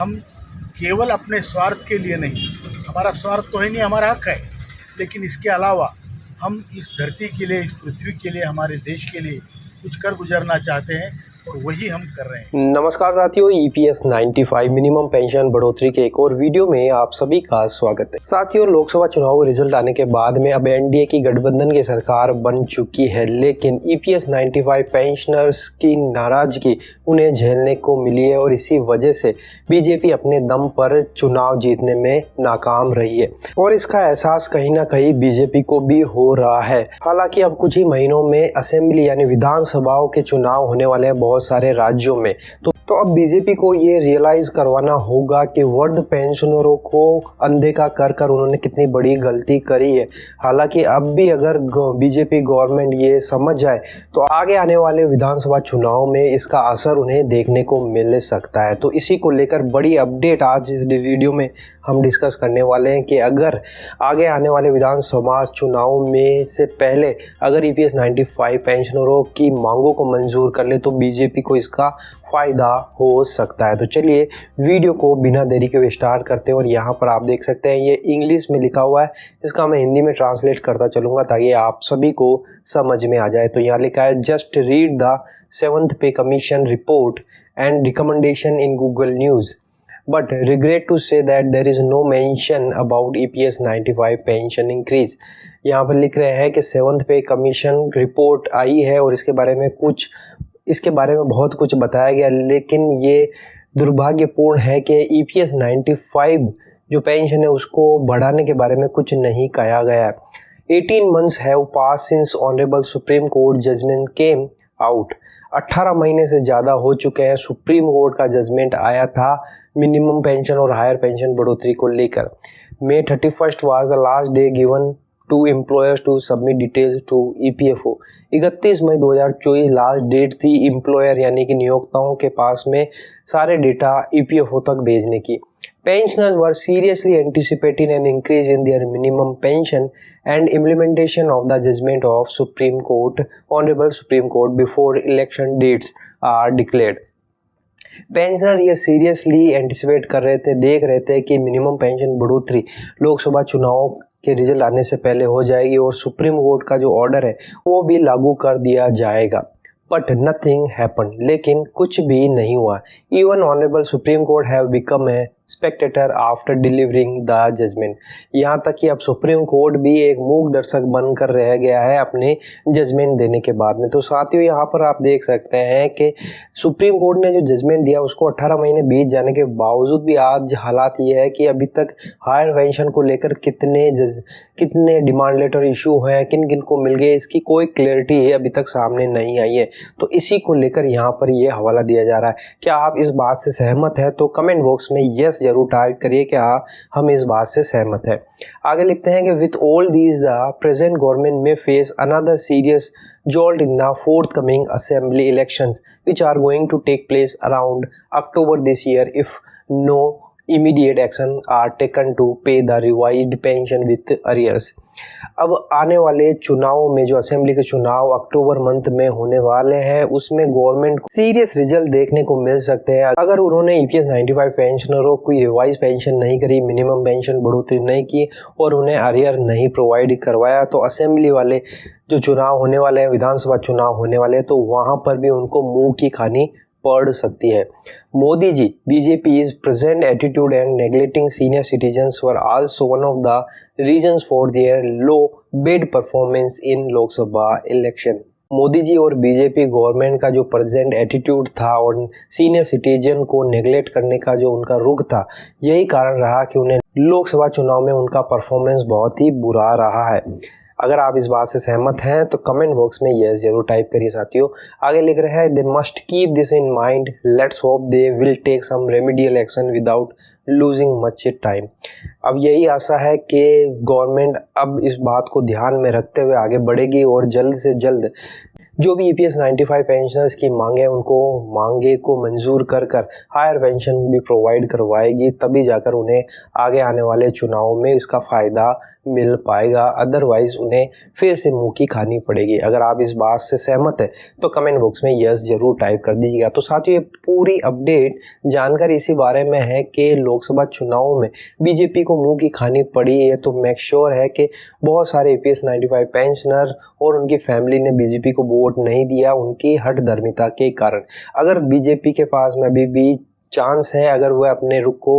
हम केवल अपने स्वार्थ के लिए नहीं, हमारा स्वार्थ तो है नहीं, हमारा हक है, लेकिन इसके अलावा हम इस धरती के लिए, इस पृथ्वी के लिए, हमारे देश के लिए कुछ कर गुजरना चाहते हैं और वही हम कर रहे हैं। नमस्कार साथियों, EPS 95 मिनिमम पेंशन बढ़ोतरी के एक और वीडियो में आप सभी का स्वागत है। साथियों, लोकसभा चुनाव के रिजल्ट आने के बाद में अब NDA की गठबंधन की सरकार बन चुकी है, लेकिन EPS 95 पेंशनर्स की नाराजगी उन्हें झेलने को मिली है और इसी वजह से बीजेपी अपने दम पर चुनाव जीतने में नाकाम रही है और इसका एहसास कहीं ना कहीं बीजेपी को भी हो रहा है। हालांकि अब कुछ ही महीनों में असेंबली यानी विधानसभाओं के चुनाव होने वाले हैं बहुत सारे राज्यों में, तो अब बीजेपी को ये रियलाइज करवाना होगा कि वृद्ध पेंशनरों को अनदेखा कर कर उन्होंने कितनी बड़ी गलती करी है। हालांकि अब भी अगर बीजेपी गवर्नमेंट ये समझ जाए तो आगे आने वाले विधानसभा चुनाव में इसका असर उन्हें देखने को मिल सकता है। तो इसी को लेकर बड़ी अपडेट आज इस वीडियो में हम डिस्कस करने वाले हैं कि अगर आगे आने वाले विधानसभा चुनाव में से पहले अगर EPS 95 पेंशनरों की मांगों को मंजूर कर ले तो बीजेपी को इसका फ़ायदा हो सकता है। तो चलिए वीडियो को बिना देरी के स्टार्ट करते हैं और यहाँ पर आप देख सकते हैं ये इंग्लिश में लिखा हुआ है, इसका मैं हिंदी में ट्रांसलेट करता चलूँगा ताकि आप सभी को समझ में आ जाए। तो यहाँ लिखा है, जस्ट रीड द 7th पे commission report and recommendation in Google news but regret to say that there is no mention about EPS 95 pension increase। यहाँ पर लिख रहे हैं कि 7th पे कमीशन रिपोर्ट आई है और इसके बारे में बहुत कुछ बताया गया, लेकिन ये दुर्भाग्यपूर्ण है कि EPS 95 जो पेंशन है उसको बढ़ाने के बारे में कुछ नहीं कहा गया है। 18 months have passed since Honorable Supreme Court judgment came out। 18 महीने से ज़्यादा हो चुके हैं, सुप्रीम कोर्ट का जजमेंट आया था मिनिमम पेंशन और हायर पेंशन बढ़ोतरी को लेकर। May 31st was the last day given to employers to submit details to EPFO। 31 मई 2024 लास्ट डेट थी एम्प्लॉयर यानी कि नियोक्ताओं के पास में सारे डेटा EPFO तक भेजने की। Pensioners were seriously anticipating an increase in their minimum pension and implementation of the judgment of Supreme Court, Honorable Supreme Court before election dates are declared। Pensioner ये सीरियसली एंटिसिपेट कर रहे थे, देख रहे थे कि मिनिमम पेंशन बढ़ोतरी लोकसभा चुनाव के रिजल्ट आने से पहले हो जाएगी और सुप्रीम कोर्ट का जो ऑर्डर है वो भी लागू कर दिया जाएगा। बट नथिंग हैपन, लेकिन कुछ भी नहीं हुआ। Even honourable supreme court have become a spectator after delivering the judgement. यहाँ तक कि अब सुप्रीम कोर्ट भी एक मूक दर्शक बनकर रह गया है अपने जजमेंट देने के बाद में। तो साथियों, यहाँ पर आप देख सकते हैं कि सुप्रीम कोर्ट ने जो जजमेंट दिया उसको 18 महीने बीत जाने के बावजूद भी आज हालात ये है कि अभी तक हायर पेंशन को लेकर कितने डिमांड लेटर इशू हैं, किन किन को मिल गए, इसकी कोई क्लैरिटी अभी तक सामने नहीं आई है। तो इसी को लेकर यहाँ पर ये हवाला दिया जा रहा है। क्या आप इस बात से सहमत हैं? तो कमेंट बॉक्स में यस जरूर टाइप करिए कि हाँ, हम इस बात से सहमत हैं। आगे लिखते हैं कि with all these the present government may face another serious jolt in the forthcoming assembly elections which are going to take place around October this year if no immediate action are taken to pay the revised pension with arrears। अब आने वाले चुनाव में जो assembly के चुनाव अक्टूबर month में होने वाले हैं उसमें गवर्नमेंट को सीरियस रिजल्ट देखने को मिल सकते हैं। अगर उन्होंने EPS 95 पेंशनरों को रिवाइज पेंशन नहीं करी, मिनिमम पेंशन बढ़ोतरी नहीं की और उन्हें अरियर नहीं प्रोवाइड करवाया, तो असेंबली वाले जो चुनाव होने वाले हैं, विधानसभा चुनाव होने वाले हैं, तो वहाँ पर भी उनको मुंह की खानी पड़ सकती है। Modi ji, BJP's present attitude and neglecting senior citizens were also one of the reasons for their low bid performance in Lok Sabha election। Modi ji और बीजेपी गवर्नमेंट का जो प्रेजेंट एटीट्यूड था और सीनियर सिटीजन को नेगलेक्ट करने का जो उनका रुख था, यही कारण रहा कि उन्हें लोकसभा चुनाव में उनका परफॉर्मेंस बहुत ही बुरा रहा है। अगर आप इस बात से सहमत हैं तो कमेंट बॉक्स में यस जरूर टाइप करिए। साथियों, आगे लिख रहे हैं, they must keep this in mind, let's hope they will take some remedial action without losing much time. अब यही आशा है कि गवर्नमेंट अब इस बात को ध्यान में रखते हुए आगे बढ़ेगी और जल्द से जल्द जो भी EPS 95 पेंशनर्स की मांगे उनको मांगे को मंजूर कर हायर पेंशन भी प्रोवाइड करवाएगी, तभी जाकर उन्हें आगे आने वाले चुनाव में इसका फ़ायदा मिल पाएगा। अदरवाइज़ उन्हें फिर से मुँह की खानी पड़ेगी। अगर आप इस बात से सहमत हैं तो कमेंट बॉक्स में यस ज़रूर टाइप कर दीजिएगा। तो साथियों, ये पूरी अपडेट जानकारी इसी बारे में है कि लोकसभा चुनाव में BJP को मुँह की खानी पड़ी है, तो मेक श्योर है कि बहुत सारे EPS 95 पेंशनर और उनकी फैमिली ने BJP को वोट नहीं दिया उनकी हठधर्मिता के कारण। अगर BJP के पास में अभी भी चांस है, अगर वह अपने रुख को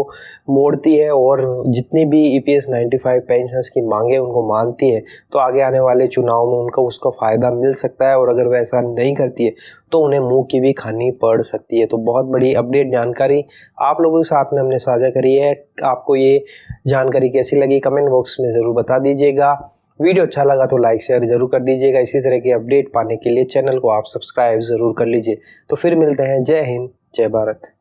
मोड़ती है और जितनी भी EPS 95 पेंशनर्स की मांगे उनको मानती है, तो आगे आने वाले चुनाव में उनको उसका फ़ायदा मिल सकता है। और अगर वह ऐसा नहीं करती है तो उन्हें मुंह की भी खानी पड़ सकती है। तो बहुत बड़ी अपडेट जानकारी आप लोगों के साथ में हमने साझा करी है। आपको ये जानकारी कैसी लगी कमेंट बॉक्स में ज़रूर बता दीजिएगा। वीडियो अच्छा लगा तो लाइक शेयर ज़रूर कर दीजिएगा। इसी तरह की अपडेट पाने के लिए चैनल को आप सब्सक्राइब ज़रूर कर लीजिए। तो फिर मिलते हैं। जय हिंद, जय भारत।